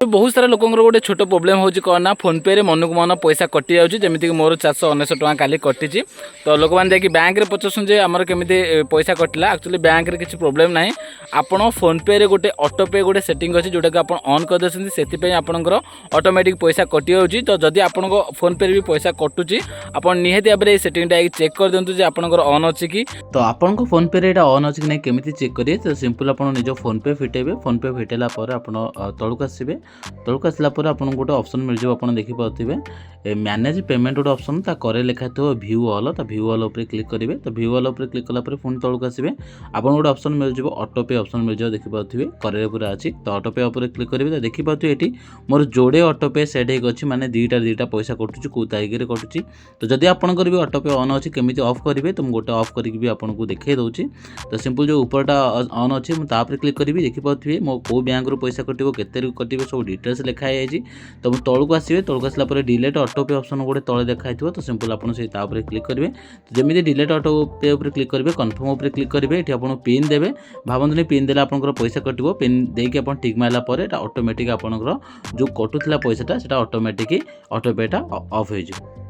बहुत सारा लोक गोटे छोट प्रोब्लेम हो कौन ना फोन पे रे मन को मन पैसा कटि जाऊँगी जमीक मोर 419 टଙ୍କା काली कटिची तो लोक मैंने जाकि बैंक रे पचारूँ जे आमर केमी पैसा कटिला एक्चुअली बैंक रे किसी प्रोब्लेम ना आपड़ फोन पे रे गोटे ऑटो पे गोटे सेटिंग अच्छी जोटा कि आप ऑन कर देते आपंकर ऑटोमेटिक पैसा कटि जाऊँगी तो जदि आप फोन पे भी पैसा कटुची आप निहाती भाव में सेटिंगटा चेक कर दिंतु जे आपंकर ऑन अच्छी कि तो आपन फोन पे रे ऑन अच्छी कि नहीं केमी चेक करिए तो सिंपल आप निज फोन पे फिटेबे फोन पे फिटेला आप तलक आसबे तलक आसला आपको गोटे ऑप्शन मिल जाए आप देखिपे मैनेज पेमेंट गोटे ऑप्शन करे लिखा थो व्यू ऑल तो व्यू ऑल उपर क्लिक करेंगे तो व्यू ऑल उपर क्लिक कला पुणी तलक आसबे आपको गोटे ऑप्शन मिल जाए ऑटो पे ऑप्शन मिल जाए देखिपे करे पूरा अच्छी तो ऑटो पे उपर क्लिक करेंगे तो देखिपे ये मोर जोड़े ऑटो पे सेट होगी मैंने दुईटा पैसा कटुची कौ तारीख कटुची तो जदि आपंकर भी ऑटो पे ऑन अच्छी केमी ऑफ करेंगे तो मुझे गोटे ऑफ करके आपको देखा दूसरी तो सिंपल जो ऊपरटा ऑन अच्छी मुझे क्लिक करी देखिपे मो कौ बैंक रू पैसा कटो के कटे सब डिटेल्स लिखाई तो तौक आसवे तौक आसला डिलेट ऑटो पे ऑप्शन गोटे तले देखा तो सिंपल आपको क्लिक करेंगे तो जमी डिलेट ऑटो पे उपर क्लिक करेंगे कन्फर्म उपर क्लिक करेंगे ये आपको पिन देवे भावतुनि पिन देला आपंकर पैसा कटो पिन देकी आप टिक मारला ऑटोमेटिक आपंकर जो कटुला पैसाटा ऑटोमेटिक ऑटो पेटा ऑफ हो।